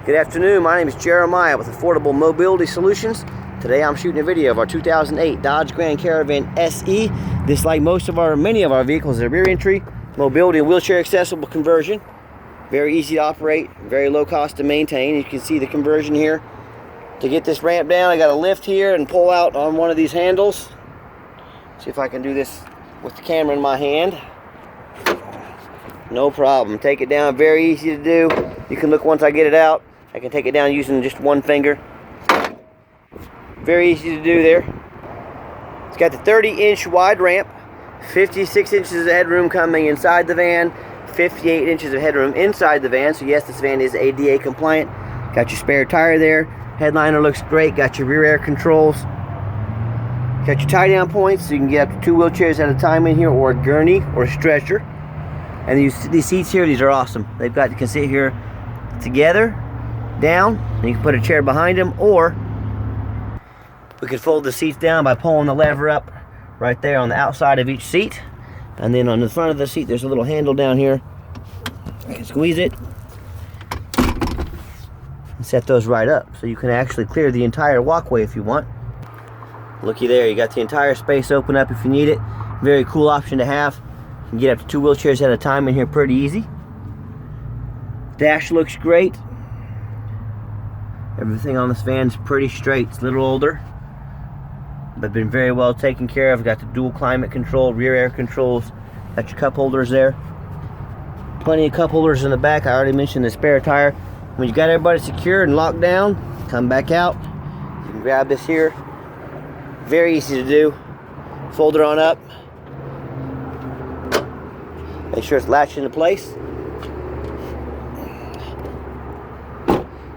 Good afternoon, my name is Jeremiah with Affordable Mobility Solutions. Today I'm shooting a video of our 2008 Dodge Grand Caravan SE. This, like many of our vehicles, is a rear entry, mobility and wheelchair accessible conversion. Very easy to operate, very low cost to maintain. You can see the conversion here. To get this ramp down, I got to lift here and pull out on one of these handles. See if I can do this with the camera in my hand. No problem. Take it down, very easy to do. You can look once I get it out. I can take it down using just one finger. Very easy to do there. It's got the 30-inch wide ramp, 56 inches of headroom coming inside the van, 58 inches of headroom inside the van. So yes, this van is ADA compliant. Got your spare tire there. Headliner looks great. Got your rear air controls. Got your tie down points so you can get up to 2 wheelchairs at a time in here, or a gurney or a stretcher. And these seats here, these are awesome. You can sit here together, down, and you can put a chair behind them, or we could fold the seats down by pulling the lever up right there on the outside of each seat. And then on the front of the seat, there's a little handle down here. You can squeeze it and set those right up, so you can actually clear the entire walkway if you want. Looky there, you got the entire space open up if you need it. Very cool option to have. You can get up to 2 wheelchairs at a time in here pretty easy. Dash looks great. Everything on this van is pretty straight. It's a little older, but been very well taken care of. Got the dual climate control, rear air controls. Got your cup holders there. Plenty of cup holders in the back. I already mentioned the spare tire. When you got everybody secured and locked down, come back out. You can grab this here. Very easy to do. Fold it on up. Make sure it's latched into place.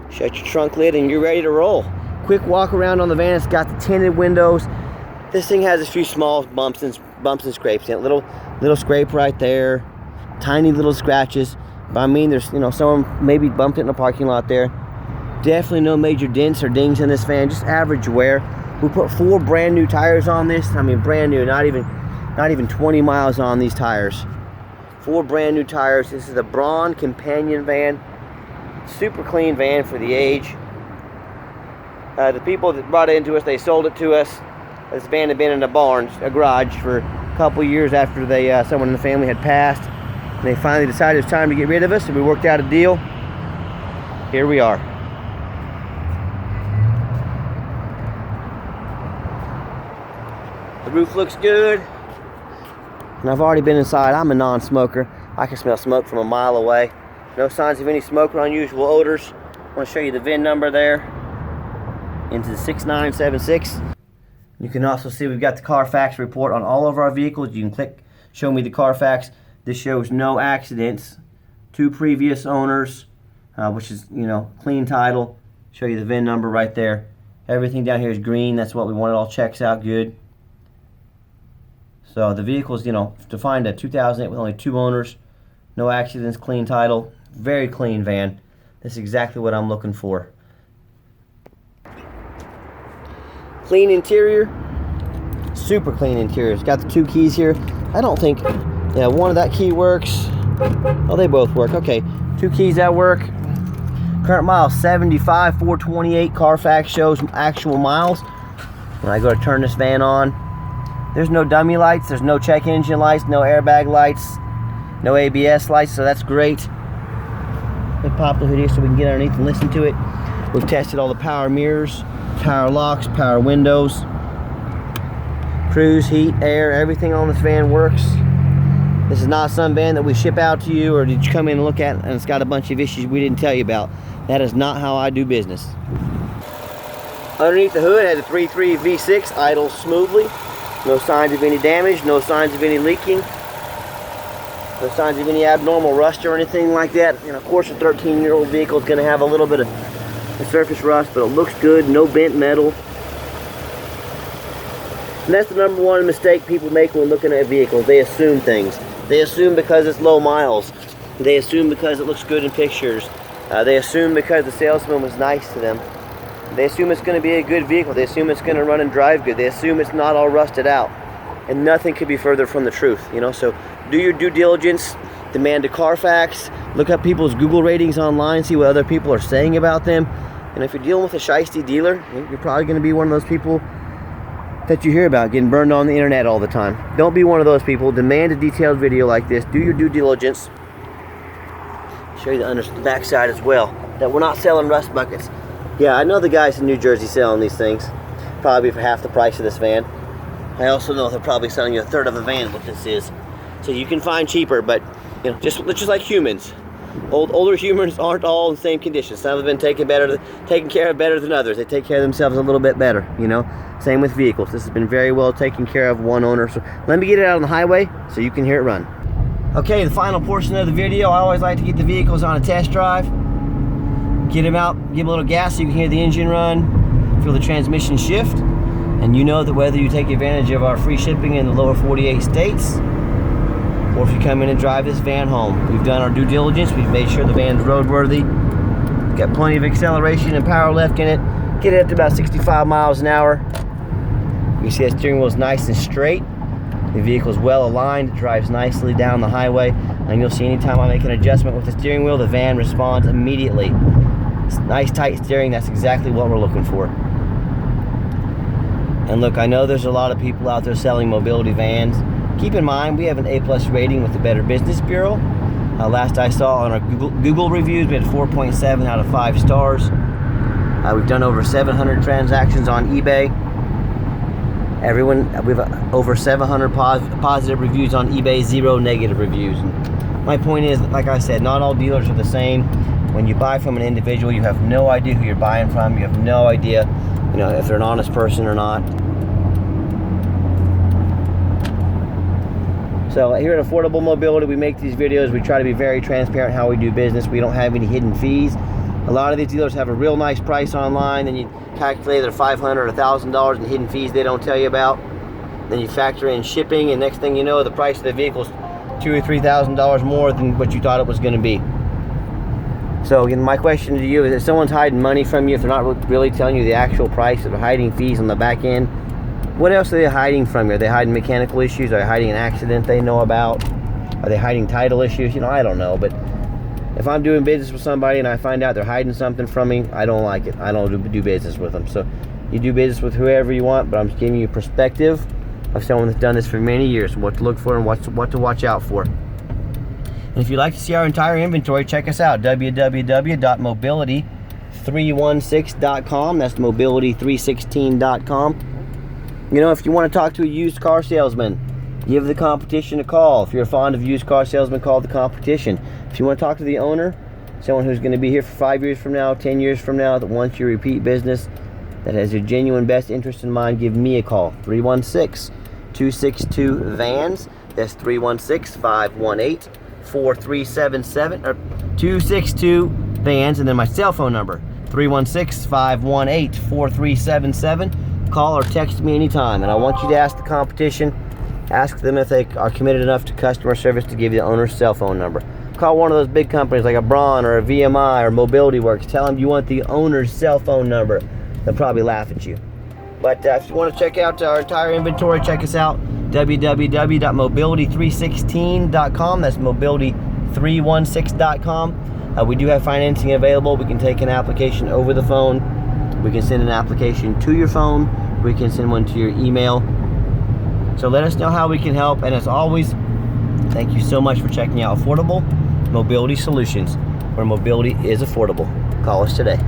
Shut your trunk lid and you're ready to roll. Quick walk around on the van. It's got the tinted windows. This thing has a few small bumps and scrapes in it. Little scrape right there. Tiny little scratches. But I mean, there's someone maybe bumped it in the parking lot there. Definitely no major dents or dings in this van. Just average wear. We put 4 brand new tires on this. I mean, brand new. Not even 20 miles on these tires. 4 brand new tires. This is a Braun companion van. Super clean van for the age. The people that brought it into us, they sold it to us. This van had been in a barn, a garage, for a couple years after someone in the family had passed. And they finally decided it was time to get rid of us, and we worked out a deal. Here we are. The roof looks good. And I've already been inside. I'm a non-smoker. I can smell smoke from a mile away. No signs of any smoke or unusual odors. I want to show you the VIN number there into the 6976. You can also see we've got the Carfax report on all of our vehicles. You can click show me the Carfax. This shows no accidents, 2 previous owners, which is clean title. Show you the VIN number right there. Everything down here is green. That's what we want. It all checks out good. So the vehicle's to find a 2008 with only 2 owners, no accidents, clean title. Very clean van. This is exactly what I'm looking for. Clean interior. Super clean interior. It's got the 2 keys here. I don't think, one of that key works. Oh, they both work. Okay, 2 keys that work. Current miles 75,428. Carfax shows actual miles. When I go to turn this van on, there's no dummy lights. There's no check engine lights. No airbag lights. No ABS lights. So that's great. We pop the hood here so we can get underneath and listen to it. We've tested all the power mirrors, power locks, power windows, cruise, heat, air, everything on this van works. This is not some van that we ship out to you or did you come in and look at and it's got a bunch of issues we didn't tell you about. That is not how I do business. Underneath the hood has a 3.3 V6, idles smoothly. No signs of any damage, no signs of any leaking. No signs of any abnormal rust or anything like that. And of course, a 13-year-old vehicle is going to have a little bit of surface rust, but it looks good. No bent metal. And that's the number one mistake people make when looking at vehicles. They assume things. They assume because it's low miles. They assume because it looks good in pictures. They assume because the salesman was nice to them. They assume it's going to be a good vehicle. They assume it's going to run and drive good. They assume it's not all rusted out. And nothing could be further from the truth, So do your due diligence. demand a Carfax, look up people's Google ratings online, see what other people are saying about them. And if you're dealing with a shiesty dealer, you're probably going to be one of those people that you hear about getting burned on the internet all the time. Don't be one of those people. Demand a detailed video like this. Do your due diligence. Show you the backside as well, that we're not selling rust buckets. Yeah, I know the guys in New Jersey selling these things, probably for half the price of this van. I also know they're probably selling you a third of a van what this is. So you can find cheaper, but you know, just like humans. Older humans aren't all in the same condition. Some have been taken care of better than others. They take care of themselves a little bit better, you know. Same with vehicles. This has been very well taken care of, one owner. So let me get it out on the highway so you can hear it run. Okay, the final portion of the video, I always like to get the vehicles on a test drive. Get them out, give a little gas so you can hear the engine run, feel the transmission shift, and you know that whether you take advantage of our free shipping in the lower 48 states, or if you come in and drive this van home, we've done our due diligence, we've made sure the van's roadworthy, got plenty of acceleration and power left in it, get it up to about 65 miles an hour. You see that steering wheel is nice and straight. The vehicle is well aligned, it drives nicely down the highway, and you'll see anytime I make an adjustment with the steering wheel, the van responds immediately. It's nice tight steering, that's exactly what we're looking for. And look, I know there's a lot of people out there selling mobility vans. Keep in mind, we have an A+ rating with the Better Business Bureau. Last I saw on our Google reviews, we had 4.7 out of 5 stars. We've done over 700 transactions on eBay. We've over 700 positive reviews on eBay, 0 negative reviews. And my point is, like I said, not all dealers are the same. When you buy from an individual, you have no idea who you're buying from. You have no idea, you know, if they're an honest person or not. So here at Affordable Mobility, we make these videos. We try to be very transparent how we do business. We don't have any hidden fees. A lot of these dealers have a real nice price online, then you calculate their $500 or $1,000 in hidden fees they don't tell you about. Then you factor in shipping, and next thing you know, the price of the vehicle is $2,000 or $3,000 more than what you thought it was going to be. So again, my question to you is, if someone's hiding money from you, if they're not really telling you the actual price, if they're hiding fees on the back end, what else are they hiding from you? Are they hiding mechanical issues? Are they hiding an accident they know about? Are they hiding title issues? You know, I don't know. But if I'm doing business with somebody and I find out they're hiding something from me, I don't like it. I don't do business with them. So you do business with whoever you want, but I'm just giving you a perspective of someone that's done this for many years, what to look for and what to watch out for. And if you'd like to see our entire inventory, check us out, www.mobility316.com. That's mobility316.com. You know, if you want to talk to a used car salesman, give the competition a call. If you're fond of used car salesmen, call the competition. If you want to talk to the owner, someone who's going to be here for 5 years from now, 10 years from now, that wants your repeat business, that has your genuine best interest in mind, give me a call. 316-262-VANS. That's 316-518-4377, or 262-VANS, and then my cell phone number, 316-518-4377. Call or text me anytime, and I want you to ask the competition, ask them if they are committed enough to customer service to give you the owner's cell phone number. Call one of those big companies like a Braun or a VMI or Mobility Works. Tell them you want the owner's cell phone number. They'll probably laugh at you. But if you want to check out our entire inventory, check us out, www.mobility316.com. That's mobility316.com. We do have financing available. We can take an application over the phone. We can send an application to your phone. We can send one to your email. So let us know how we can help. And as always, thank you so much for checking out Affordable Mobility Solutions, where mobility is affordable. Call us today.